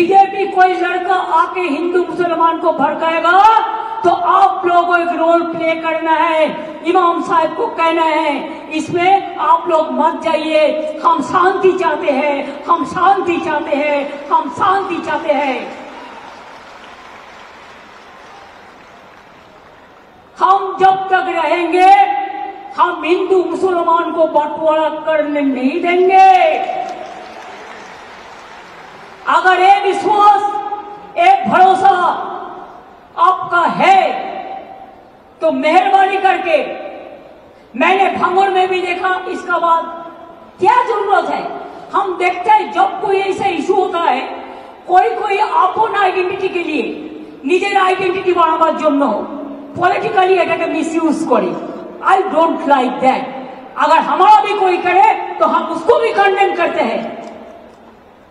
BJP कोई लड़का आके हिंदू मुसलमान को भड़काएगा तो आप लोगों को एक रोल प्ले करना है, इमाम साहब को कहना है इसमें आप लोग मत जाइए, हम शांति चाहते हैं, हम शांति चाहते हैं, हम शांति चाहते हैं। हम जब तक रहेंगे हम हिंदू मुसलमान को बंटवारा करने नहीं देंगे। अगर ये विश्वास, एक भरोसा आपका है तो मेहरबानी करके, मैंने भांगड़ में भी देखा, इसका बाद क्या जरूरत है। हम देखते हैं जब कोई ऐसा इशू होता है, कोई अपन आइडेंटिटी के लिए निजेर आइडेंटिटी बाड़ाबार जन्य पॉलिटिकली एटाके मिसयूज करे। I don't like that. अगर हमारा भी कोई करे तो हम उसको भी कंडेम करते हैं,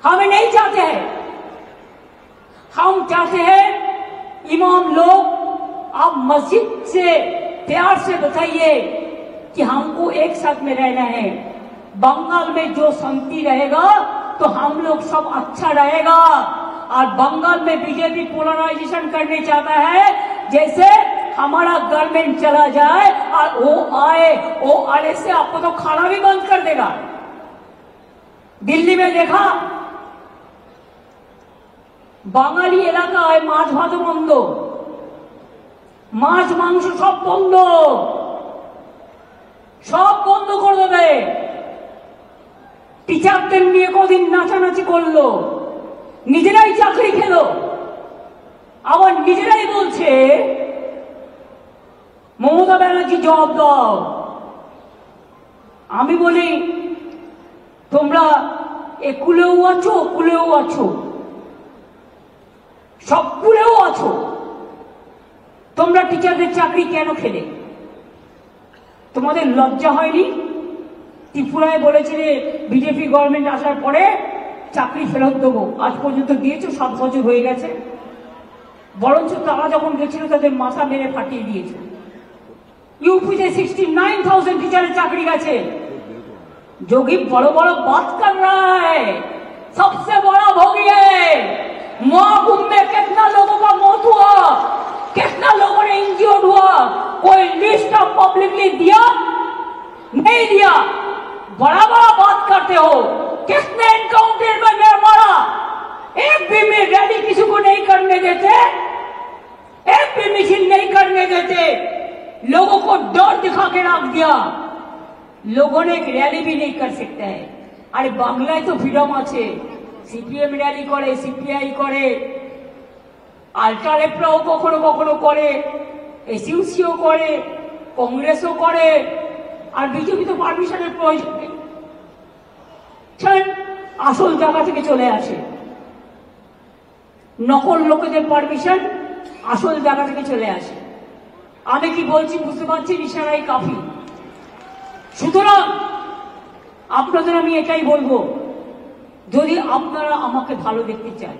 हमें नहीं चाहते हैं। हम चाहते हैं इमाम लोग, आप मस्जिद से प्यार से बताइए कि हमको एक साथ में रहना है। बंगाल में जो शांति रहेगा तो हम लोग सब अच्छा रहेगा। और बंगाल में बीजेपी पोलराइजेशन करने चाहता है, जैसे हमारा गवर्नमेंट चला जाए और वो आने से आपको तो खाना भी बंद कर देगा। दिल्ली में देखा, বাঙালি এলাকায় মাছ ভাত বন্ধ, মাছ মাংস সব বন্ধ, সব বন্ধ করে দেবে। টিচারদের নিয়ে কদিন নাচানাচি করলো, নিজেরাই চাকরি খেলো, আবার নিজেরাই বলছে মমতা ব্যানার্জি জবাব দাও। আমি বলি তোমরা একুলেও আছো, কুলেও আছো, সবগুলোও আছো, তোমরা টিচারদের চাকরি কেন খেলে? তোমাদের লজ্জা হয়নি? ত্রিপুরায় বলেছিলে বিজেপি গভর্নমেন্ট আসার পরে চাকরি ফেরত দেবো, আজ পর্যন্ত দিয়েছো, 7 বছর হয়ে গেছে। বরঞ্চ তারা যখন গেছিল তাদের মাথা মেরে ফাটিয়ে দিয়েছে। यूपीতে 69,000 टीचर चाकरी गए। जोगी बड़ो बड़ो बात कर रहा है, सबसे बड़ा भोगी है। महाकुंभ में कितना लोगों का मौत हुआ, कितना लोगों ने इंजर्ड हुआ, कोई लिस्ट ऑफ पब्लिकली दिया? नहीं दिया। बड़ा बड़ा बात करते हो, किसने एनकाउंटर में मारा? एक भी में रैली किसी को नहीं करने देते, एक भी मिছিল नहीं करने देते, लोगों को डर दिखा के रख दिया। लोगों ने एक रैली भी नहीं कर सकते है। अरे बांग्लाয় तो फ्रीडम আছে, সিপিএম র‍্যালি করে, সিপিআই করে, আল্ট্রালেফরাও কখনো কখনো করে, এসইউসিও করে, কংগ্রেসও করে, আর বিজেপি তো পারমিশনের প্রয়োজন নেই। আসল জায়গা থেকে চলে আসে, নকল লোকেদের পারমিশন আসল জায়গা থেকে চলে আসে। আমি কি বলছি বুঝতে পারছি, ইশারাই কাফি। সুতরাং আপনাদের আমি এটাই বলবো, যদি আপনারা আমাকে ভালো দেখতে চান,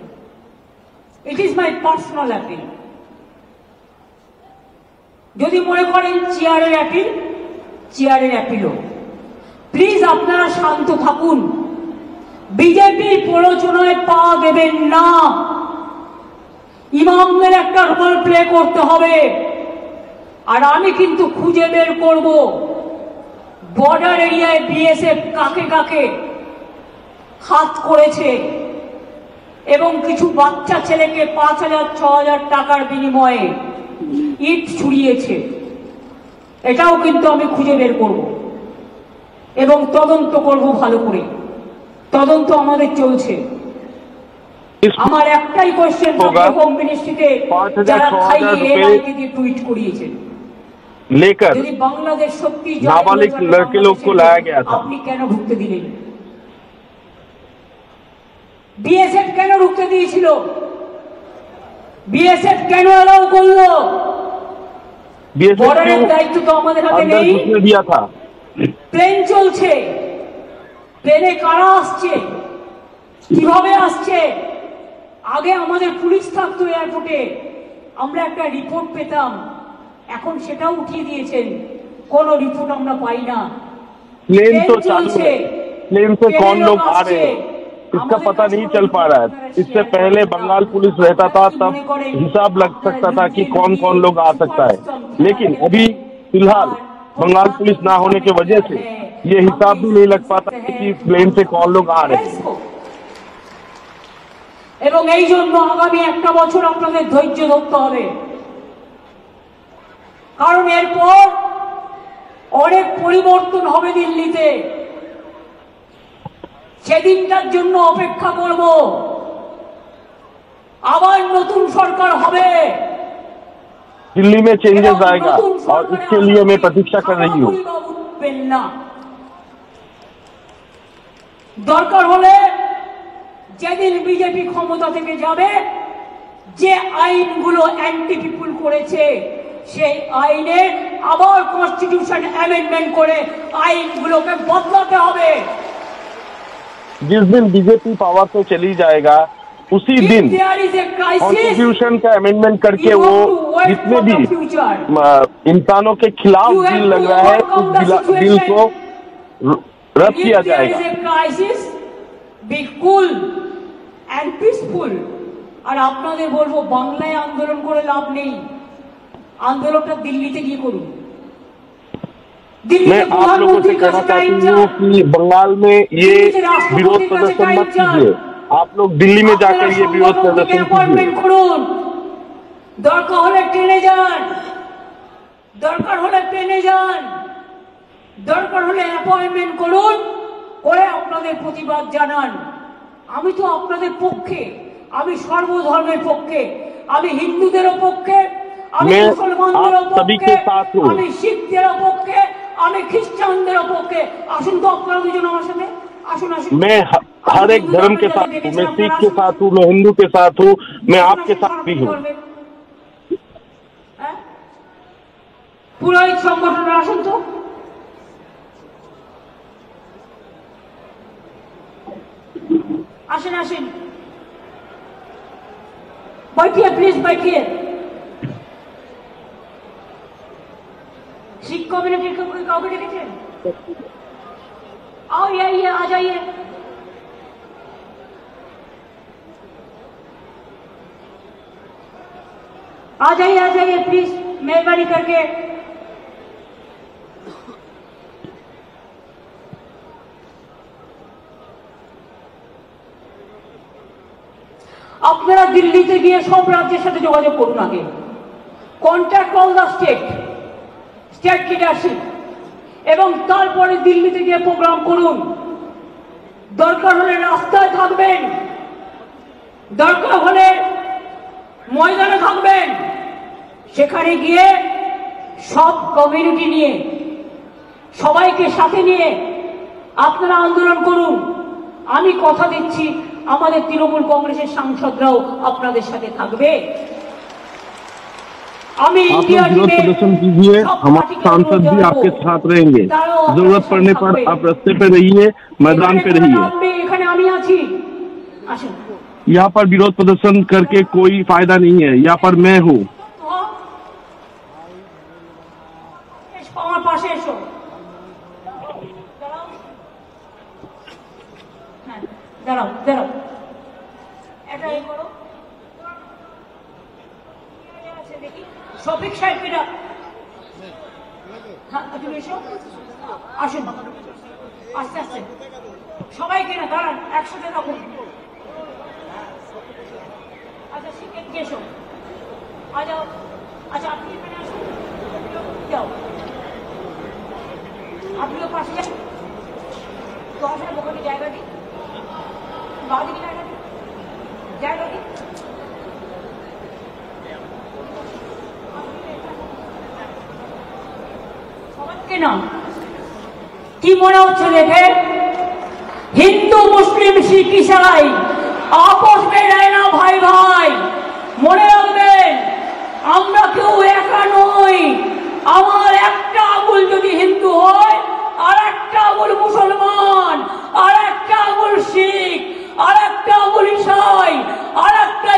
it is my personal appeal. যদি মনে করেন চেয়ারের অ্যাপিল, চেয়ারের অ্যাপিলও। প্লিজ আপনারা শান্ত থাকুন, বিজেপির প্ররোচনায় পা দেবেন না। ইমামদের একটা রোল প্লে করতে হবে। আর আমি কিন্তু খুঁজে বের করব বর্ডার এরিয়ায় বিএসএফ কাকে কাকে হাত করেছে এবং কিছু বাচ্চা ছেলেকে 5,000-6,000 টাকার বিনিময়ে ইট ছুড়িয়েছে। এটাও কিন্তু আমি খুঁজে বের করব এবং তদন্ত করব ভালো করে। তদন্ত আমাদের চলছে। আমার একটাই কোশ্চেন, হোম মিনিস্ট্রিতে যারা খাইয়ে এনআইকে দিয়ে টুইট করিয়েছেন लेकर यदि बांग्लादेश सत्ती नाबालिग लड़के लोग को लाया गया था, আপনি কেন ঢুকতে দিলেন? বিএসএফ কেন ঢুকতে দিয়েছিল? বিএসএফ কেন এলাও করলো? বর্ডারের দায়িত্ব তো আমাদের হাতে নেই। दिया था। প্লেন চলছে, প্লেনে কারা আসছে, কিভাবে আসছে? আগে আমাদের পুলিশ থাকতো এয়ারপোর্টে, আমরা একটা রিপোর্ট পেতাম। এখন সেটাও উঠিয়ে দিয়েছেন, কোনো রিপোর্ট আমরা পাই না। प्लेन तो चलছে, प्लेन से कौन लोग आ रहे हैं? इसका पता नहीं चल पा रहा है। इससे पहले बंगाल पुलिस रहता था, तब हिसाब लग सकता था कि कौन कौन लोग आ सकता है, लेकिन अभी फिलहाल बंगाल पुलिस ना होने की वजह से ये हिसाब भी नहीं लग पाता कि प्लेन से कौन लोग आ रहे हैं। এবং এই জন্য আগামী একটা বছর আপনাদের ধৈর্য ধরতে হবে, কারণ এরপর অনেক পরিবর্তন হবে দিল্লিতে। সেদিনটার জন্য অপেক্ষা করব। আবার নতুন সরকার হবে, दिल्ली में चेंजेस आएगा और इसके लिए मैं प्रतीक्षा कर रही हूँ। দরকার হলে যেদিন বিজেপি ক্ষমতা থেকে যাবে, যে আইনগুলো অ্যান্টি পিপুল করেছে সেই আইনে আবার কনস্টিটিউশন অ্যামেন্ডমেন্ট করে আইনগুলোকে বদলাতে হবে। जिस दिन बीजेपी पावर से चली जाएगा उसी दिन कॉन्स्टिट्यूशन का अमेंडमेंट करके वो जितने भी इंसानों के खिलाफ बिल लग रहा है उस बिल को रद्द किया जाएगा। Be cool and peaceful. আর আপনাদের বলবো, বাংলায় আন্দোলন করে লাভ নেই, আন্দোলনটা দিল্লিতে গিয়ে করুন। मैं आप लोगों से कहना चाहती हूँ कि बंगाल में ये विरोध प्रदर्शन मत कीजिए, आप लोग दिल्ली में जाकर ये विरोध प्रदर्शन कीजिए। দরকার হলে ট্রেনে যান, দরকার হলে প্লেনে যান, দরকার হলে অ্যাপয়েন্টমেন্ট করুন, করে আপনাদের প্রতিবাদ জানান। আমি তো আপনাদের পক্ষে, আমি সর্বধর্মের পক্ষে, আমি হিন্দুদেরও পক্ষে, আমি মুসলমানদেরও পক্ষে, আমি শিখদেরও পক্ষে, আমি খ্রিস্টানদেরও পক্ষে। আসুন তো আপনারা দুজন আমার সাথে, আসুন আসুন। मैं हर एक धर्म के साथ हूँ, मैं सिख के साथ हूँ, मैं हिंदू के साथ हूँ, मैं आपके साथ भी हूँ। পুরোহিত সংগঠনের আসুন তো। আসেন আসেন, बैठिए प्लीज बैठिए। सिख कम्युनिटी को कोई काउके डेकेছেন? आओ आइए, आ जाइए। आ जाइए प्लीज, मेहरबानी करके। আপনারা দিল্লিতে গিয়ে সব রাজ্যের সাথে যোগাযোগ করুন আগে, contact all the state leadership, এবং তারপরে দিল্লিতে গিয়ে প্রোগ্রাম করুন। দরকার হলে রাস্তায় থাকবেন, দরকার হলে ময়দানে থাকবেন, সেখানে গিয়ে সব কমিউনিটি নিয়ে, সবাইকে সাথে নিয়ে আপনারা আন্দোলন করুন। আমি কথা দিচ্ছি, আমাদের তৃণমূল কংগ্রেসের সাংসদরাও আপনাদের সাথে থাকবে। আমি इंडिया विरोध प्रदर्शन कीजिए, हमारे सांसद भी आपके साथ रहेंगे। जरूरत पड़ने पर आप रास्ते पे रहिए, मैदान पे रहिए। এখানে আমি আছি, আসুন। यहाँ पर विरोध प्रदर्शन करके कोई फायदा नहीं है, यहाँ पर मैं हूँ। আমার পাশে এসো, দাঁড়াও দাঁড়াও, এটা এই করো। দেখি শফিক সাহেবরা, হ্যাঁ তুমি এসো, আসুন আস্তে আস্তে সবাইকে না, দাঁড়ান একসাথে থাকুন। আচ্ছা শিখে এসো, আ যাও। আচ্ছা আপনি এখানে আসুন, যাও আপনিও পাশে যান। তো আসলে ওখানে জায়গা দিই, বাদিকে জায়গা দিই, জায়গা দিই। সবাইকে না, কি মনে হচ্ছে দেখে? হিন্দু মুসলিম শিখ ইসাই আপস মে रहना ভাই ভাই। মনে রাখবেন, আমরা কেউ একা নই। আমার একটা আঙুল যদি হিন্দু হয়, আর একটা আঙুল মুসলমান, আর একটা আঙুল শিখ, আর একটা আঙুল ইসাই, আর একটা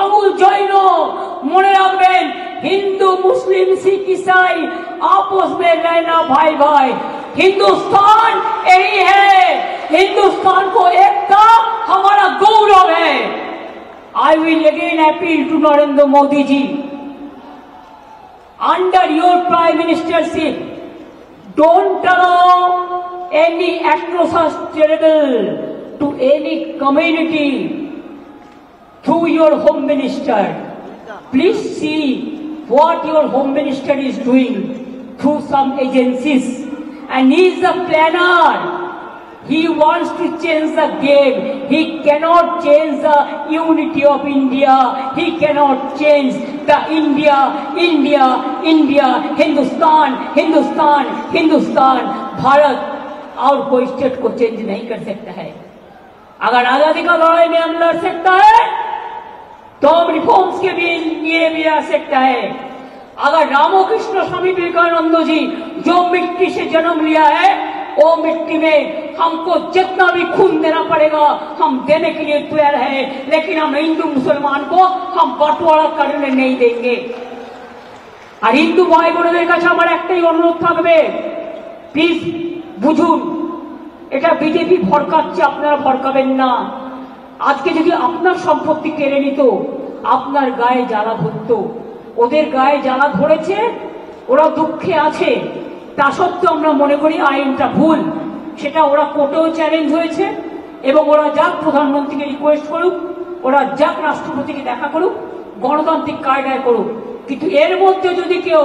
আঙুল জৈন। মনে রাখবেন, হিন্দু মুসলিম শিখ ইসাই आपस में रहना भाई भाई। हिंदुस्तान यही है। हिंदुस्तान को एकता हमारा गौरव है। I will again appeal to Narendra Modi ji, under your prime ministership, don't allow any atrocious terrible to any community through your home minister. Please see what your home minister is doing through some agencies, and he is the planner. He wants to change the game. He cannot change the unity of India. He cannot change the India, Hindustan, Hindustan, Bharat और कोई state को change नहीं कर सकता है। अगर आजादी का लड़ाई में हम लड़ सकता है तो हम रिफॉर्म्स के लिए भी आ सकता है। अगर रामकृष्ण स्वामी विवेकानंद जी जो मिट्टी से जन्म लिया है, वो मिट्टी में हमको जितना भी खून देना पड़ेगा हम देने के लिए तैयार है, लेकिन हम हिंदू मुसलमान को हम बंटवारा करने नहीं देंगे। আর হিন্দু ভাই বোনদের কাছে আমার একটাই অনুরোধ থাকবে, প্লিজ বুঝুন, এটা বিজেপি ভড়কাচ্ছে, আপনারা ভড়কাবেন না। আজকে যদি আপনার সম্পত্তি কেড়ে নিত, আপনার গায়ে জ্বালা ধরতো। ওদের গায়ে জ্বালা ধরেছে, ওরা দুঃখে আছে, তা সত্ত্বেও আমরা মনে করি আইনটা ভুল। সেটা ওরা কোর্টেও চ্যালেঞ্জ হয়েছে এবং ওরা যাক প্রধানমন্ত্রীকে রিকোয়েস্ট করুক, ওরা যাক রাষ্ট্রপতিকে দেখা করুক, গণতান্ত্রিক কায়দায় করুক, কিন্তু এর মধ্যে যদি কেউ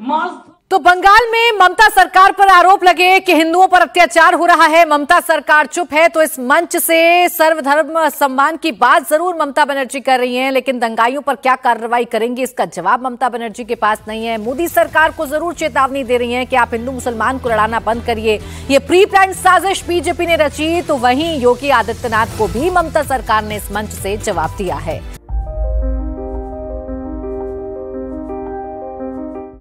মাস। तो बंगाल में ममता सरकार पर आरोप लगे कि हिंदुओं पर अत्याचार हो रहा है, ममता सरकार चुप है, तो इस मंच से सर्वधर्म सम्मान की बात जरूर ममता बनर्जी कर रही हैं, लेकिन दंगाइयों पर क्या कार्रवाई करेंगी इसका जवाब ममता बनर्जी के पास नहीं है। मोदी सरकार को जरूर चेतावनी दे रही हैं कि आप हिंदू मुसलमान को लड़ाना बंद करिए, ये प्री प्लान साजिश बीजेपी ने रची। तो वहीं योगी आदित्यनाथ को भी ममता सरकार ने इस मंच से जवाब दिया है।